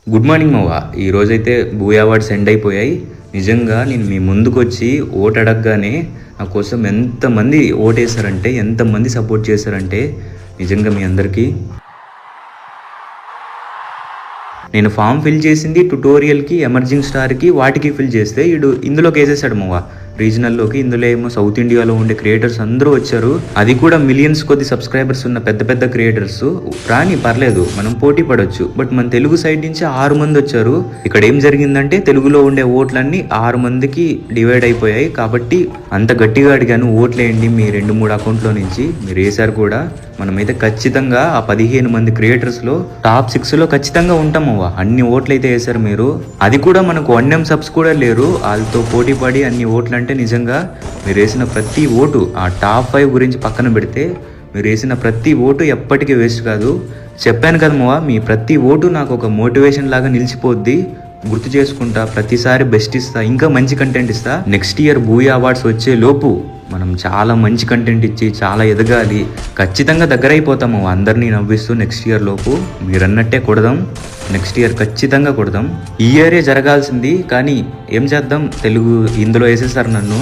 Good morning మవ్వ. ఈ రోజైతే బూయ్ awards end అయిపోయాయి. నిజంగా నేను మీ ముందుకు వచ్చి ఓటు అడగగానే నా కోసం ఎంతమంది ఓటేశారంటే, ఎంతమంది సపోర్ట్ చేశారంటే నిజంగా మీ అందరికీ. నేను ఫామ్ ఫిల్ చేసింది ట్యుటోరియల్కి, ఎమర్జింగ్ స్టార్కి, వాటికి ఫిల్ చేస్తే ఇందులోకి వేసేసాడు మవ్వ, రీజనల్లోకి. ఇందులో ఏమో సౌత్ ఇండియాలో ఉండే క్రియేటర్స్ అందరూ వచ్చారు. అది కూడా మిలియన్స్ కొద్ది సబ్స్క్రైబర్స్ ఉన్న పెద్ద పెద్ద క్రియేటర్స్. రాని పర్లేదు, మనం పోటీ పడవచ్చు. బట్ మన తెలుగు సైడ్ నుంచి 6 మంది వచ్చారు. ఇక్కడ ఏం జరిగిందంటే తెలుగులో ఉండే ఓట్లన్నీ 6 మందికి డివైడ్ అయిపోయాయి. కాబట్టి అంత గట్టిగా అడిగాను, ఓట్లేయండి మీ 2-3 అకౌంట్లో నుంచి. మీరు వేసారు కూడా. మనమైతే ఖచ్చితంగా ఆ 15 మంది క్రియేటర్స్లో టాప్ 6లో ఖచ్చితంగా ఉంటామవ్వ. అన్ని ఓట్లు అయితే వేశారు మీరు. అది కూడా మనకు 1M సబ్స్ కూడా లేరు. వాళ్ళతో పోటీ పడి అన్ని ఓట్లు అంటే నిజంగా మీరు వేసిన ప్రతి ఓటు, ఆ టాప్ 5 గురించి పక్కన పెడితే మీరు వేసిన ప్రతి ఓటు ఎప్పటికీ వేస్ట్ కాదు. చెప్పాను కదా మవ్వ, మీ ప్రతి ఓటు నాకు ఒక మోటివేషన్ లాగా నిలిచిపోద్ది. గుర్తు చేసుకుంటా, ప్రతిసారి బెస్ట్ ఇస్తా, ఇంకా మంచి కంటెంట్ ఇస్తా. నెక్స్ట్ ఇయర్ బూయ్ అవార్డ్స్ వచ్చే లోపు మనం చాలా మంచి కంటెంట్ ఇచ్చి చాలా ఎదగాలి. ఖచ్చితంగా దగ్గర అయిపోతాము అందరినీ నవ్విస్తూ. నెక్స్ట్ ఇయర్ లోపు మీరన్నట్టే కొడదాం. నెక్స్ట్ ఇయర్ ఖచ్చితంగా కొడదాం. ఈ ఇయరే జరగాల్సింది, కానీ ఏం చేద్దాం, తెలుగు ఇందులో వేసేసారు నన్ను,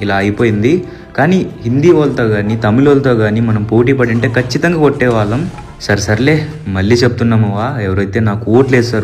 ఇలా అయిపోయింది. కానీ హిందీ వాళ్ళతో కానీ తమిళ వాళ్ళతో కానీ మనం పోటీ పడి ఉంటే ఖచ్చితంగా కొట్టేవాళ్ళం. సర్లే, మళ్ళీ చెప్తున్నామవ్వ, ఎవరైతే నాకు ఓట్లు వేస్తారు